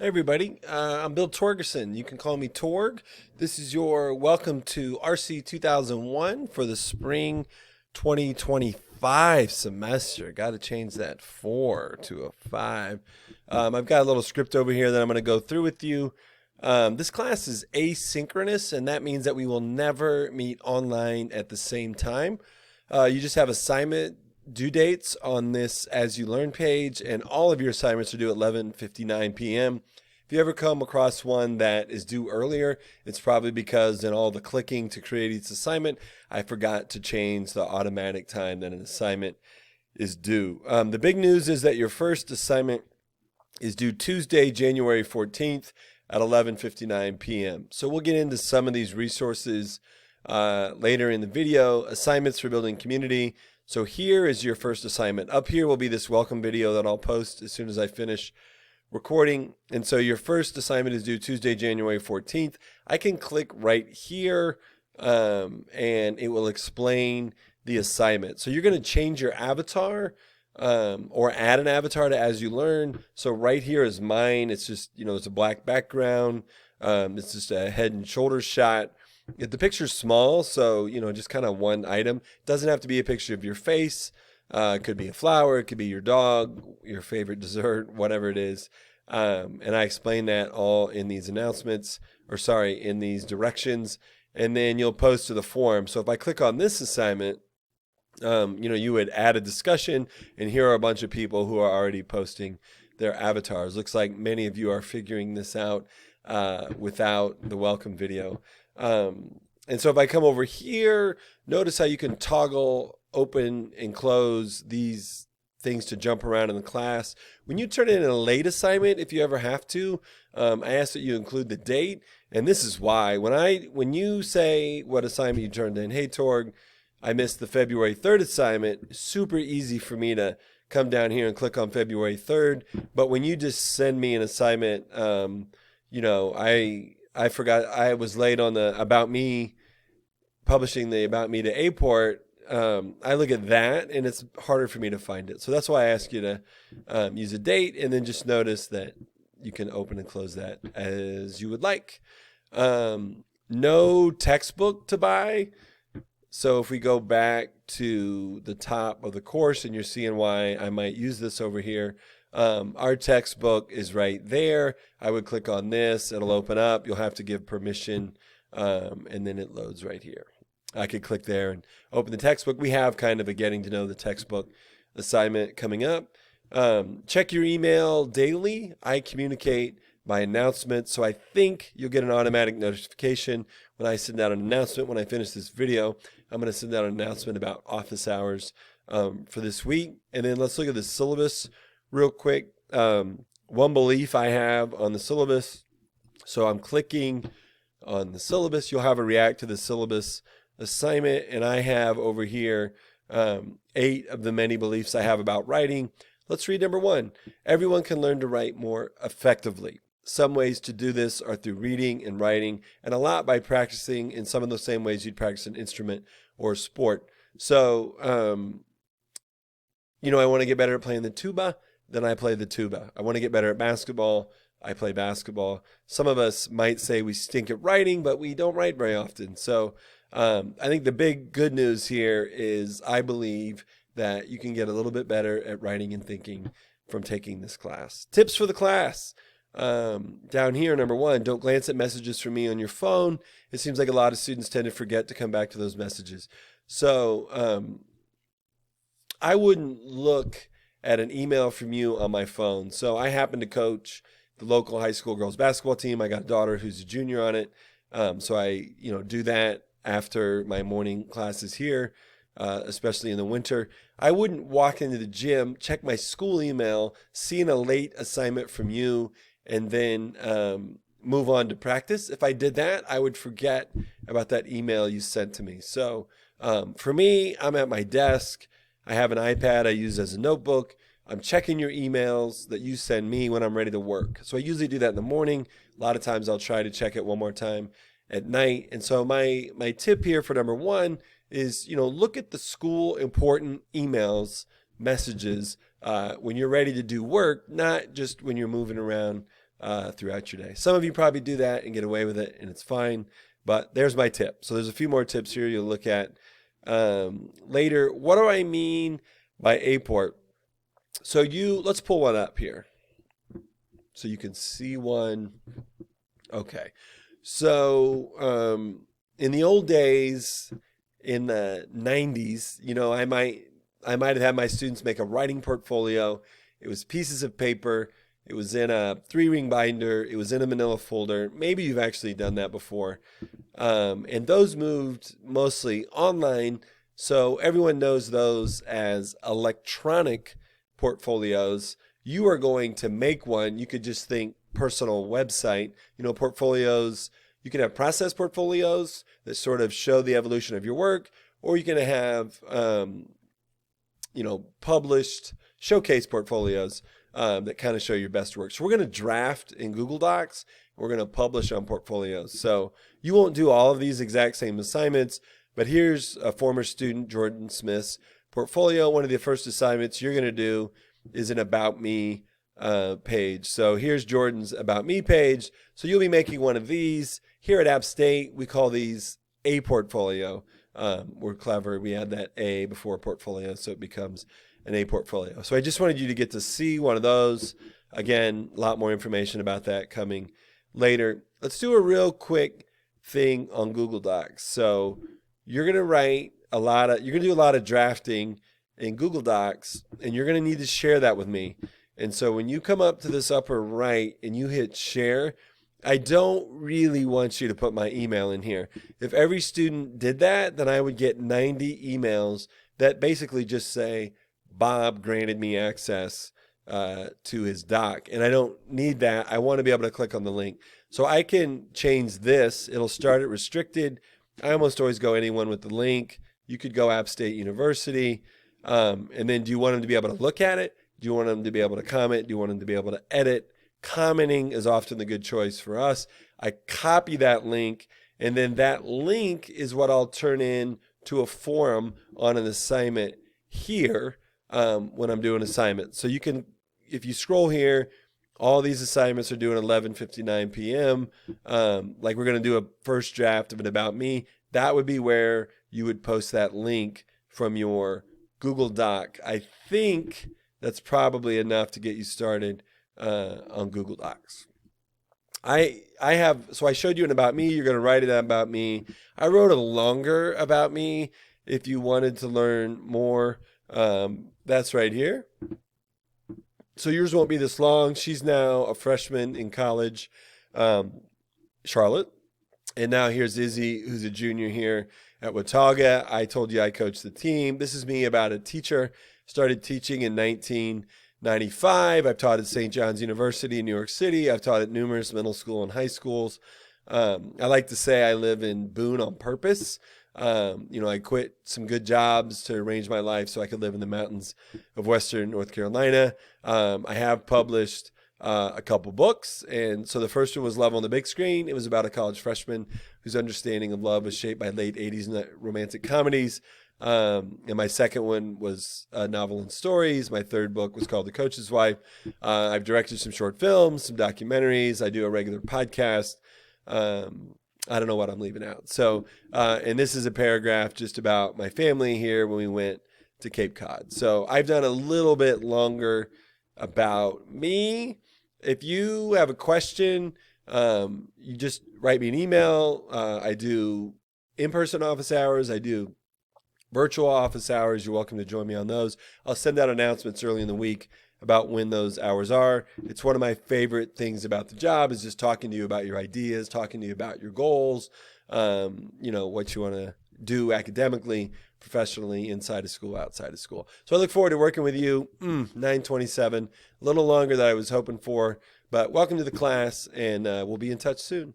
Hey everybody, I'm Bill Torgerson. You can call me Torg. This is your welcome to RC 2001 for the spring 2025 semester. Got to change that 4 to a 5. I've got a little script over here that I'm going to go through with you. This class is asynchronous, and that means that we will never meet online at the same time. You just have assignment due dates on this as you learn page, and all of your assignments are due at 11:59 p.m. If you ever come across one that is due earlier, it's probably because in all the clicking to create each assignment, I forgot to change the automatic time that an assignment is due. The big news is that your first assignment is due Tuesday, January 14th at 11:59 p.m. So we'll get into some of these resources later in the video. Assignments for building community. So here is your first assignment. Up here will be this welcome video that I'll post as soon as I finish recording. And so your first assignment is due Tuesday, January 14th. I can click right here and it will explain the assignment. So you're going to change your avatar or add an avatar to as you learn. So right here is mine. It's just, it's a black background. It's just a head and shoulders shot. The picture's small, so, just kind of one item. It doesn't have to be a picture of your face. It could be a flower. It could be your dog, your favorite dessert, whatever it is. And I explain that all in these announcements, in these directions. And then you'll post to the forum. So if I click on this assignment, you would add a discussion, and here are a bunch of people who are already posting their avatars. Looks like many of you are figuring this out without the welcome video. And so if I come over here, notice how you can toggle open and close these things to jump around in the class. When you turn in a late assignment, if you ever have to, I ask that you include the date. And this is why. When you say what assignment you turned in, hey, Torg, I missed the February 3rd assignment, super easy for me to come down here and click on February 3rd. But when you just send me an assignment, I forgot I was late on the About Me, publishing the About Me to A-Port. I look at that and it's harder for me to find it. So that's why I ask you to use a date, and then just notice that you can open and close that as you would like. No textbook to buy. So if we go back to the top of the course, and you're seeing why I might use this over here, our textbook is right there. I would click on this, it'll open up. You'll have to give permission, and then it loads right here. I could click there and open the textbook. We have kind of a getting to know the textbook assignment coming up. Check your email daily. I communicate my announcements, so I think you'll get an automatic notification when I send out an announcement. When I finish this video, I'm going to send out an announcement about office hours for this week. And then let's look at the syllabus real quick. One belief I have on the syllabus. So I'm clicking on the syllabus. You'll have a react to the syllabus assignment. And I have over here 8 of the many beliefs I have about writing. Let's read number 1. Everyone can learn to write more effectively. Some ways to do this are through reading and writing, and a lot by practicing in some of the same ways you'd practice an instrument or sport. So, I want to get better at playing the tuba, then I play the tuba. I want to get better at basketball, I play basketball. Some of us might say we stink at writing, but we don't write very often. So I think the big good news here is I believe that you can get a little bit better at writing and thinking from taking this class. Tips for the class. Down here, number 1, don't glance at messages from me on your phone. It seems like a lot of students tend to forget to come back to those messages. So I wouldn't look at an email from you on my phone. So I happen to coach the local high school girls basketball team. I got a daughter who's a junior on it. So I, do that after my morning classes here, especially in the winter. I wouldn't walk into the gym, check my school email, seeing a late assignment from you, and then move on to practice. If I did that, I would forget about that email you sent to me. So for me, I'm at my desk. I have an iPad I use as a notebook. I'm checking your emails that you send me when I'm ready to work. So I usually do that in the morning. A lot of times I'll try to check it one more time at night. And so my tip here for number 1 is, look at the school important emails, messages when you're ready to do work, not just when you're moving around throughout your day. Some of you probably do that and get away with it, and it's fine. But there's my tip. So there's a few more tips here you'll look at later. What do I mean by a port? So let's pull one up here so you can see one. Okay. So in the old days, in the 90s, I might have had my students make a writing portfolio. It was pieces of paper. It was in a 3-ring binder. It was in a manila folder. Maybe you've actually done that before. And those moved mostly online. So everyone knows those as electronic portfolios. You are going to make one. You could just think personal website. Portfolios. You can have process portfolios that sort of show the evolution of your work, or you can have, published showcase portfolios that kind of show your best work. So we're going to draft in Google Docs. We're going to publish on portfolios. So you won't do all of these exact same assignments, but here's a former student, Jordan Smith's portfolio. One of the first assignments you're going to do is an About Me page. So here's Jordan's About Me page. So you'll be making one of these. Here at App State, we call these a portfolio. We're clever. We add that A before portfolio, so it becomes an A portfolio. So I just wanted you to get to see one of those. Again, a lot more information about that coming later. Let's do a real quick thing on Google Docs. So you're going to do a lot of drafting in Google Docs, and you're going to need to share that with me. And so when you come up to this upper right and you hit share, I don't really want you to put my email in here. If every student did that, then I would get 90 emails that basically just say, Bob granted me access to his doc. And I don't need that. I want to be able to click on the link. So I can change this. It'll start at restricted. I almost always go anyone with the link. You could go App State University. And then do you want them to be able to look at it? Do you want them to be able to comment? Do you want them to be able to edit? Commenting is often the good choice for us. I copy that link, and then that link is what I'll turn in to a forum on an assignment here when I'm doing assignments. So you can, if you scroll here, all these assignments are due at 11:59 p.m. Like we're going to do a first draft of an About Me. That would be where you would post that link from your Google Doc. I think that's probably enough to get you started on Google Docs. So I showed you an About Me. You're going to write it About Me. I wrote a longer About Me if you wanted to learn more. That's right here. So yours won't be this long. She's now a freshman in college, Charlotte. And now here's Izzy, who's a junior here at Watauga. I told you I coached the team. This is me about a teacher. Started teaching in 1995. I've taught at St. John's University in New York City. I've taught at numerous middle school and high schools. I like to say I live in Boone on purpose. I quit some good jobs to arrange my life so I could live in the mountains of Western North Carolina. I have published a couple books. And so the first one was Love on the Big Screen. It was about a college freshman whose understanding of love was shaped by late 80s romantic comedies. And my second one was a novel and stories. My third book was called The Coach's Wife. I've directed some short films, some documentaries. I do a regular podcast. I don't know what I'm leaving out. So, and this is a paragraph just about my family here when we went to Cape Cod. So I've done a little bit longer about me. If you have a question, you just write me an email. I do in-person office hours. I do virtual office hours. You're welcome to join me on those. I'll send out announcements early in the week about when those hours are. It's one of my favorite things about the job is just talking to you about your ideas, talking to you about your goals, what you want to do academically, professionally, inside of school, outside of school. So I look forward to working with you. 9:27, a little longer than I was hoping for, but welcome to the class, and we'll be in touch soon.